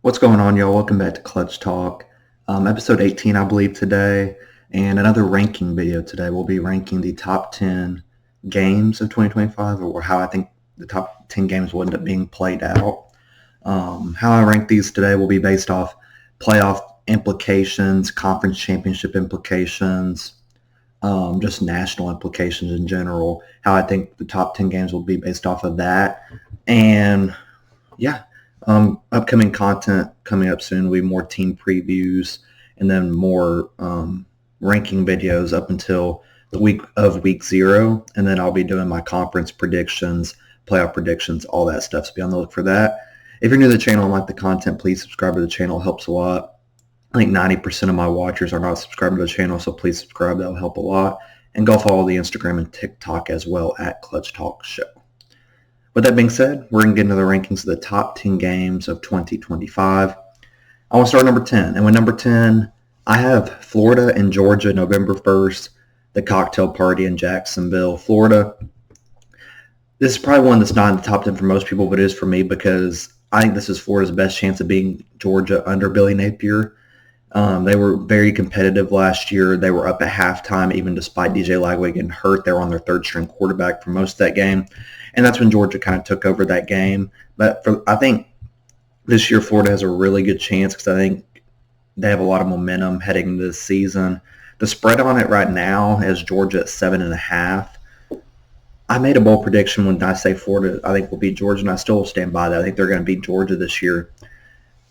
What's going on, y'all? Welcome back to Clutch Talk. Episode 18, I believe, today, and another ranking video today. We'll be ranking the top 10 games of 2025, or how I think the top 10 games will end up being played out. How I rank these today will be based off playoff implications, conference championship implications, just national implications in general. How I think the top 10 games will be based off of that. And yeah, upcoming content coming up soon will be more team previews and then more ranking videos up until the week of week 0. And then I'll be doing my conference predictions, playoff predictions, all that stuff. So be on the look for that. If you're new to the channel and like the content, please subscribe to the channel. It helps a lot. I think 90% of my watchers are not subscribed to the channel, so please subscribe. That will help a lot. And go follow the Instagram and TikTok as well at Clutch Talk Show. With that being said, we're going to get into the rankings of the top 10 games of 2025. I want to start at number 10. And with number 10, I have Florida and Georgia, November 1st, the cocktail party in Jacksonville, Florida. This is probably one that's not in the top 10 for most people, but it is for me because I think this is Florida's best chance of beating Georgia under Billy Napier. They were very competitive last year. They were up at halftime, even despite DJ Lagway getting hurt. They were on their third-string quarterback for most of that game. And that's when Georgia kind of took over that game. But I think this year Florida has a really good chance because I think they have a lot of momentum heading into the season. The spread on it right now is Georgia at 7.5. I made a bold prediction when I say Florida I think will beat Georgia, and I still stand by that. I think they're going to beat Georgia this year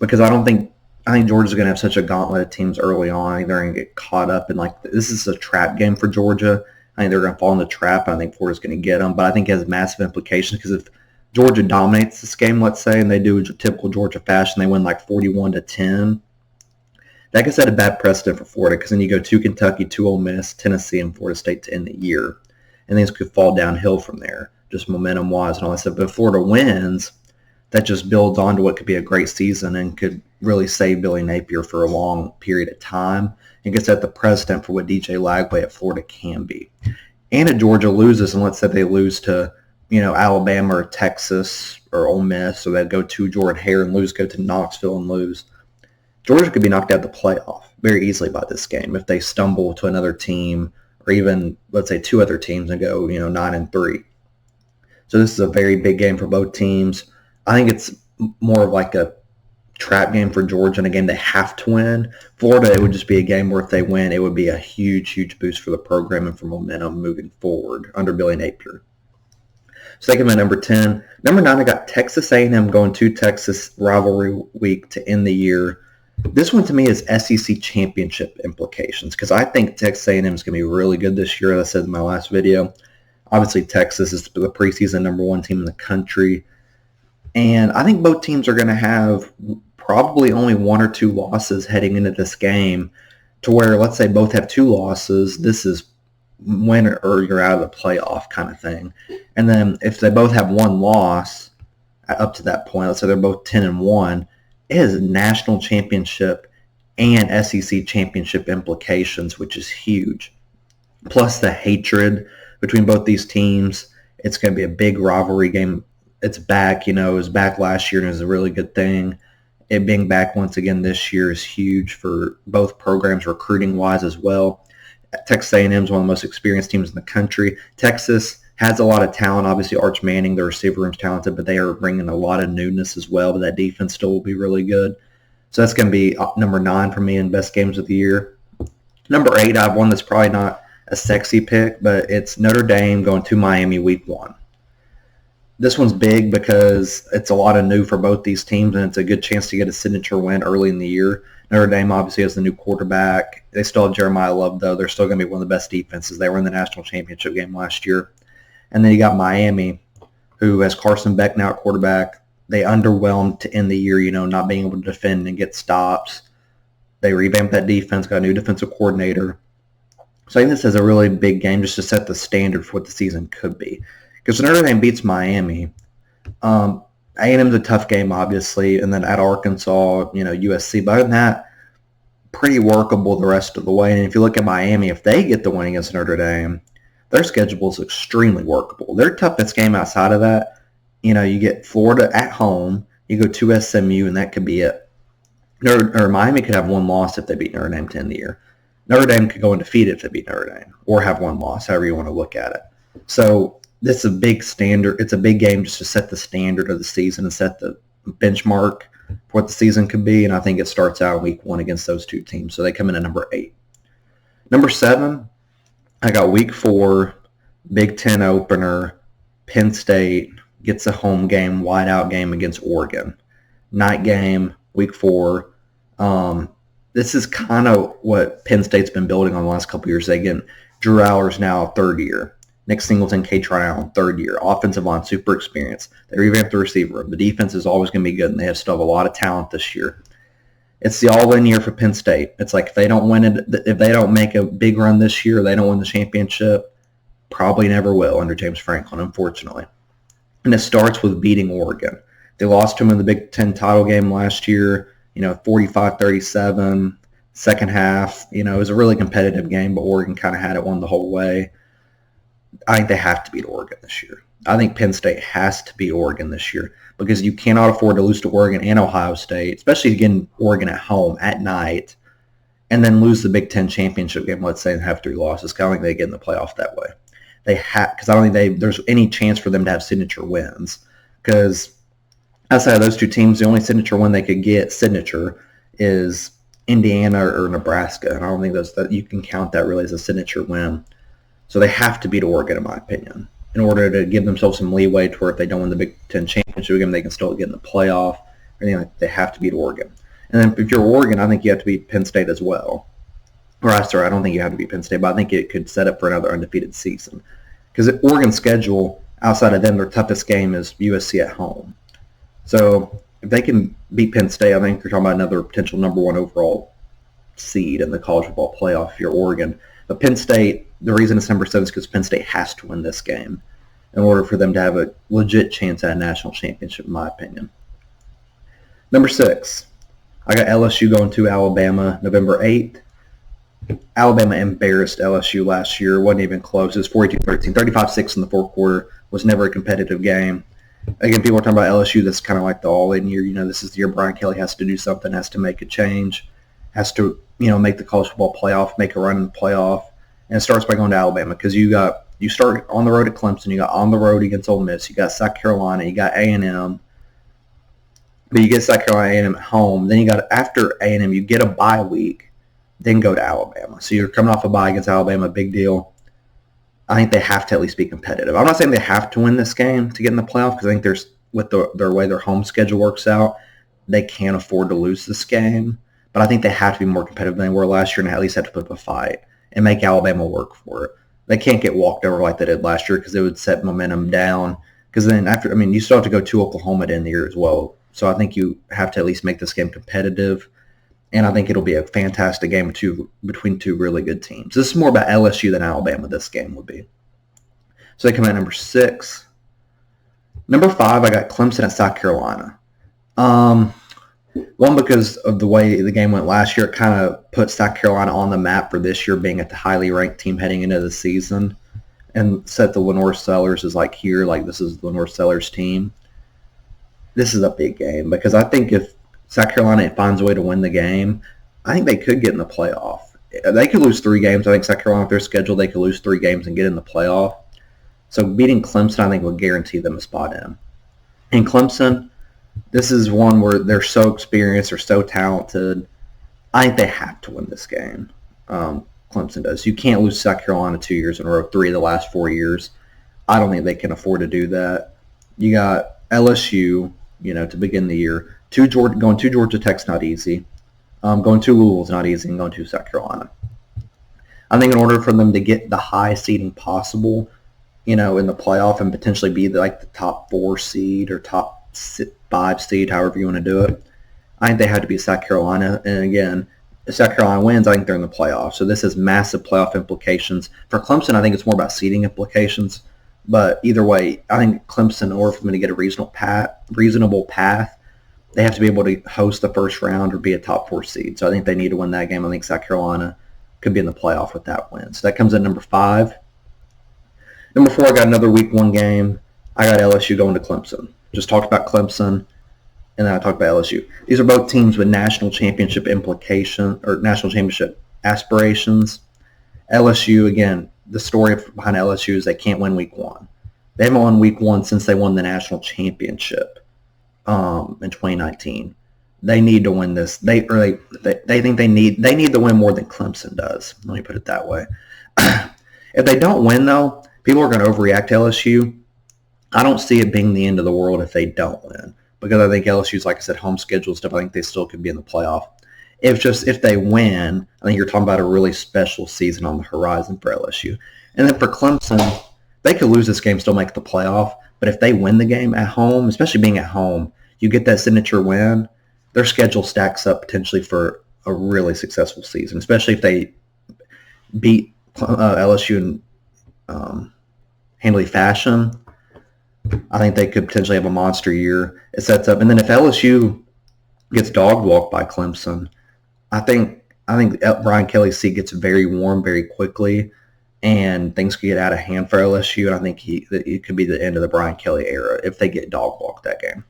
because I think Georgia's going to have such a gauntlet of teams early on. I think they're going to get caught up in this is a trap game for Georgia. I think they're going to fall in the trap. I think Florida's going to get them, but I think it has massive implications because if Georgia dominates this game, let's say, and they do a typical Georgia fashion, they win 41-10. That could set a bad precedent for Florida because then you go to Kentucky, to Ole Miss, Tennessee, and Florida State to end the year, and things could fall downhill from there, just momentum-wise and all that stuff. But if Florida wins, that just builds on to what could be a great season and could really save Billy Napier for a long period of time and could set the precedent for what DJ Lagway at Florida can be. And if Georgia loses, and let's say they lose to, Alabama or Texas or Ole Miss, so they go to Jordan Hare and lose, go to Knoxville and lose, Georgia could be knocked out of the playoff very easily by this game if they stumble to another team or even, let's say, 2 other teams and go, 9-3. So this is a very big game for both teams. I think it's more of like a trap game for Georgia and a game they have to win. Florida, it would just be a game where if they win, it would be a huge, huge boost for the program and for momentum moving forward under Billy Napier. So taking my number 10. Number 9, I got Texas A&M going to Texas rivalry week to end the year. This one to me is SEC championship implications because I think Texas A&M is going to be really good this year, as I said in my last video. Obviously, Texas is the preseason number 1 team in the country. And I think both teams are going to have probably only 1 or 2 losses heading into this game to where, let's say, both have 2 losses. This is win or you're out of the playoff kind of thing. And then if they both have 1 loss up to that point, let's say they're both 10-1, it has national championship and SEC championship implications, which is huge. Plus the hatred between both these teams. It's going to be a big rivalry game. It's back, it was back last year and it was a really good thing. It being back once again this year is huge for both programs recruiting-wise as well. Texas A&M is one of the most experienced teams in the country. Texas has a lot of talent. Obviously, Arch Manning, the receiver room's talented, but they are bringing a lot of newness as well, but that defense still will be really good. So that's going to be number 9 for me in best games of the year. Number 8, I have one that's probably not a sexy pick, but it's Notre Dame going to Miami week 1. This one's big because it's a lot of new for both these teams, and it's a good chance to get a signature win early in the year. Notre Dame obviously has the new quarterback. They still have Jeremiah Love, though. They're still going to be one of the best defenses. They were in the national championship game last year. And then you got Miami, who has Carson Beck now at quarterback. They underwhelmed to end the year, not being able to defend and get stops. They revamped that defense, got a new defensive coordinator. So I think this is a really big game just to set the standard for what the season could be. Because Notre Dame beats Miami, A&M's a tough game, obviously, and then at Arkansas, USC. But other than that, pretty workable the rest of the way. And if you look at Miami, if they get the win against Notre Dame, their schedule is extremely workable. Their toughest game outside of that, you get Florida at home, you go to SMU, and that could be it. Miami could have one loss if they beat Notre Dame to end the year. Notre Dame could go undefeated if they beat Notre Dame, or have one loss, however you want to look at it. So this is a big standard. It's a big game just to set the standard of the season and set the benchmark for what the season could be. And I think it starts out week 1 against those two teams. So they come in at number 8. Number 7, I got week 4, Big Ten opener. Penn State gets a home game, whiteout game against Oregon. Night game, week 4. This is kind of what Penn State's been building on the last couple of years. They get Drew Aller's now third year. Nick Singleton, Kaytron Allen, third year. Offensive line, super experience. They revamped the receiver room. The defense is always going to be good, and they have still have a lot of talent this year. It's the all-in year for Penn State. It's like if they don't win it, if they don't make a big run this year, they don't win the championship, probably never will under James Franklin, unfortunately. And it starts with beating Oregon. They lost to them in the Big Ten title game last year, 45-37. Second half, it was a really competitive game, but Oregon kind of had it won the whole way. I think they have to beat Oregon this year. I think Penn State has to beat Oregon this year because you cannot afford to lose to Oregon and Ohio State, especially again Oregon at home at night, and then lose the Big Ten championship game, let's say, and have 3 losses. I don't think they get in the playoff that way. They have, because I don't think there's any chance for them to have signature wins. Because outside of those two teams, the only signature win they could get signature is Indiana or Nebraska, and I don't think that you can count that really as a signature win. So they have to beat Oregon, in my opinion, in order to give themselves some leeway to where if they don't win the Big Ten championship game, they can still get in the playoff. They have to beat Oregon. And then if you're Oregon, I think you have to beat Penn State as well. I don't think you have to beat Penn State, but I think it could set up for another undefeated season. Because Oregon's schedule, outside of them, their toughest game is USC at home. So if they can beat Penn State, I think you're talking about another potential number 1 overall seed in the college football playoff if you're Oregon. But Penn State, the reason it's number 7 is because Penn State has to win this game in order for them to have a legit chance at a national championship, in my opinion. Number 6, I got LSU going to Alabama November 8th. Alabama embarrassed LSU last year. Wasn't even close. It was 42-13. 35-6 in the fourth quarter. Was never a competitive game. Again, people are talking about LSU. That's kind of like the all-in year. This is the year Brian Kelly has to do something, has to make a change, has to, make the college football playoff, make a run in the playoff. And it starts by going to Alabama because you start on the road at Clemson. You got on the road against Ole Miss. You got South Carolina. You got A&M. But you get South Carolina A&M at home. Then you got, after A&M, you get a bye week, then go to Alabama. So you're coming off a bye against Alabama, big deal. I think they have to at least be competitive. I'm not saying they have to win this game to get in the playoff because I think with their way their home schedule works out, they can't afford to lose this game. But I think they have to be more competitive than they were last year and at least have to put up a fight and make Alabama work for it. They can't get walked over like they did last year because it would set momentum down. Because then you still have to go to Oklahoma to end the year as well. So I think you have to at least make this game competitive. And I think it'll be a fantastic game between two really good teams. This is more about LSU than Alabama, this game would be. So they come in at number 6. Number 5, I got Clemson at South Carolina. One, because of the way the game went last year, it kind of put South Carolina on the map for this year being at the highly ranked team heading into the season and set the Lenore Sellers as this is the Lenore Sellers team. This is a big game because I think if South Carolina finds a way to win the game, I think they could get in the playoff. They could lose 3 games. I think South Carolina, if they're scheduled, they could lose 3 games and get in the playoff. So beating Clemson, I think, would guarantee them a spot in. And Clemson, this is one where they're so experienced, they're so talented. I think they have to win this game. Clemson does. You can't lose South Carolina 2 years in a row, 3 of the last 4 years. I don't think they can afford to do that. You got LSU, to begin the year. Going to Georgia Tech's not easy. Going to Louisville's not easy, and going to South Carolina. I think in order for them to get the high seeding possible, in the playoff and potentially be the top 4 seed or top 5 seed, however you want to do it, I think they had to be South Carolina. And again, if South Carolina wins, I think they're in the playoff. So this has massive playoff implications. For Clemson, I think it's more about seeding implications. But either way, I think Clemson, in order for them to get a reasonable path, they have to be able to host the first round or be a top 4 seed. So I think they need to win that game. I think South Carolina could be in the playoff with that win. So that comes in number 5. Number 4, I got another week 1 game. I got LSU going to Clemson. Just talked about Clemson. and then I talked about LSU. These are both teams with national championship aspirations. LSU, again, the story behind LSU is they can't win week one. They haven't won week one since they won the national championship in 2019. They need to win this. They think they need to win more than Clemson does. Let me put it that way. If they don't win, though, people are going to overreact to LSU. I don't see it being the end of the world if they don't win, because I think LSU's, like I said, home schedule stuff. I think they still could be in the playoff. If they win, I think you're talking about a really special season on the horizon for LSU. And then for Clemson, they could lose this game, still make the playoff. But if they win the game at home, especially being at home, you get that signature win, their schedule stacks up potentially for a really successful season, especially if they beat LSU in handily fashion. I think they could potentially have a monster year. It sets up. And then if LSU gets dog walked by Clemson, I think Brian Kelly's seat gets very warm very quickly, and things could get out of hand for LSU. And I think it could be the end of the Brian Kelly era if they get dog walked that game.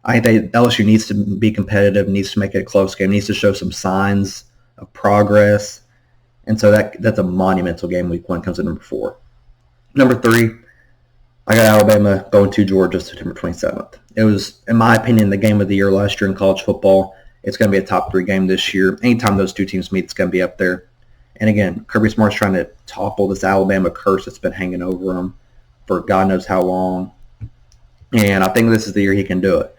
I think LSU needs to be competitive, needs to make it a close game, needs to show some signs of progress. And so that's a monumental game. Week one comes at number 4. Number 3, I got Alabama going to Georgia September 27th. It was, in my opinion, the game of the year last year in college football. It's going to be a top 3 game this year. Anytime those two teams meet, it's going to be up there. And again, Kirby Smart's trying to topple this Alabama curse that's been hanging over him for God knows how long. And I think this is the year he can do it.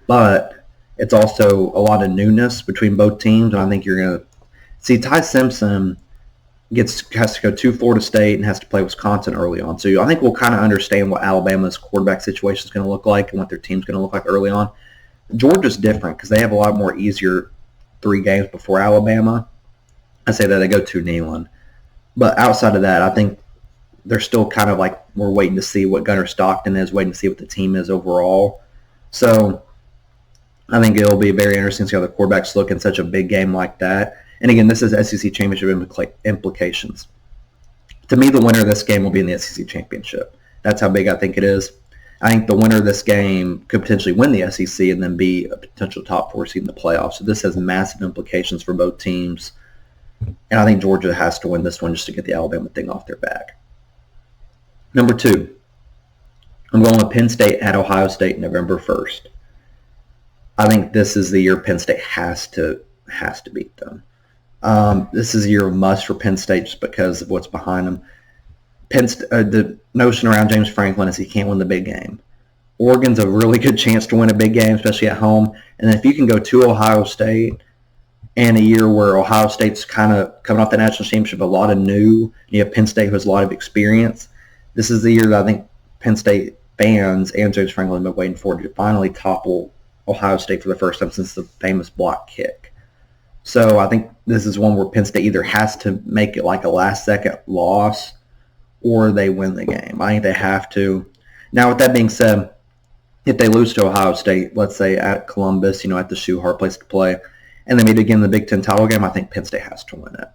But it's also a lot of newness between both teams, and I think you're going to see Ty Simpson has to go to Florida State and has to play Wisconsin early on. So I think we'll kind of understand what Alabama's quarterback situation is going to look like and what their team's going to look like early on. Georgia's different because they have a lot more easier 3 games before Alabama. I say that they go to Neyland. But outside of that, I think they're still kind of like we're waiting to see what Gunnar Stockton is, waiting to see what the team is overall. So I think it'll be very interesting to see how the quarterbacks look in such a big game like that. And again, this is SEC championship implications. To me, the winner of this game will be in the SEC championship. That's how big I think it is. I think the winner of this game could potentially win the SEC and then be a potential top 4 seed in the playoffs. So this has massive implications for both teams. And I think Georgia has to win this one just to get the Alabama thing off their back. Number 2, I'm going with Penn State at Ohio State November 1st. I think this is the year Penn State has to beat them. This is a year of must for Penn State just because of what's behind them. The notion around James Franklin is he can't win the big game. Oregon's a really good chance to win a big game, especially at home. And then if you can go to Ohio State in a year where Ohio State's kind of coming off the national championship, a lot of new, you have Penn State who has a lot of experience. This is the year that I think Penn State fans and James Franklin have been waiting for to finally topple Ohio State for the first time since the famous block kick. So I think this is one where Penn State either has to make it like a last-second loss or they win the game. I think they have to. Now, with that being said, if they lose to Ohio State, let's say at Columbus, at the shoe, hard place to play, and they meet again in the Big Ten title game, I think Penn State has to win it.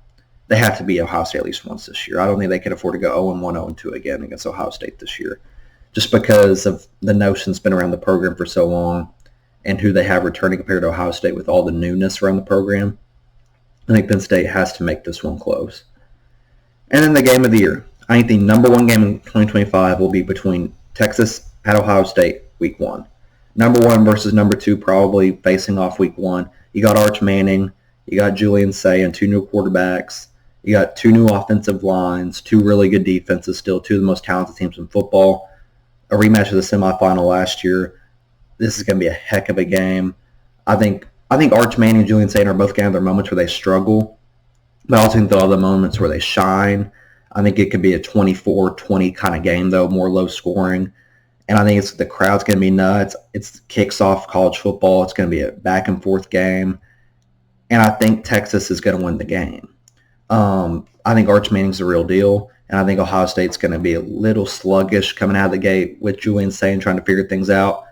They have to beat Ohio State at least once this year. I don't think they can afford to go 0-1, 0-2 again against Ohio State this year, just because of the notion's been around the program for so long and who they have returning compared to Ohio State with all the newness around the program. I think Penn State has to make this one close. And then the game of the year. I think the number 1 game in 2025 will be between Texas at Ohio State week 1. Number 1 versus number 2 probably facing off week 1. You got Arch Manning. You got Julian Say and 2 new quarterbacks. You got 2 new offensive lines, 2 really good defenses still, 2 of the most talented teams in football. A rematch of the semifinal last year. This is going to be a heck of a game. I think Arch Manning and Julian Sayin are both going to have their moments where they struggle, but I also think they'll have the moments where they shine. I think it could be a 24-20 kind of game, though, more low scoring. And I think the crowd's going to be nuts. It kicks off college football. It's going to be a back-and-forth game. And I think Texas is going to win the game. I think Arch Manning's the real deal. And I think Ohio State's going to be a little sluggish coming out of the gate with Julian Sayin trying to figure things out.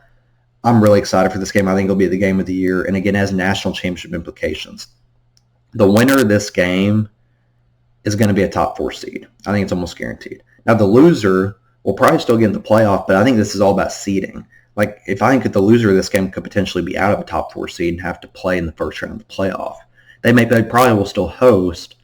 I'm really excited for this game. I think it'll be the game of the year. And again, it has national championship implications. The winner of this game is going to be a top 4 seed. I think it's almost guaranteed. Now, the loser will probably still get in the playoff, but I think this is all about seeding. like if I think that the loser of this game could potentially be out of a top 4 seed and have to play in the first round of the playoff. They probably will still host,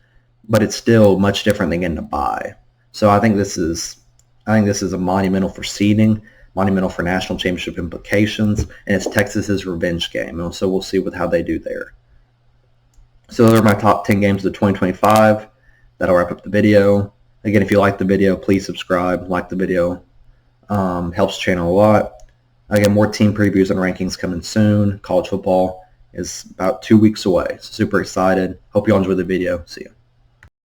but it's still much different than getting a bye. So I think this is a monumental for seeding, monumental for national championship implications, and it's Texas's revenge game. And so we'll see with how they do there. So those are my top 10 games of 2025. That'll wrap up the video. Again, if you like the video, please subscribe. Like the video. Helps the channel a lot. Again, more team previews and rankings coming soon. College football is about 2 weeks away. So super excited. Hope you all enjoyed the video. See you.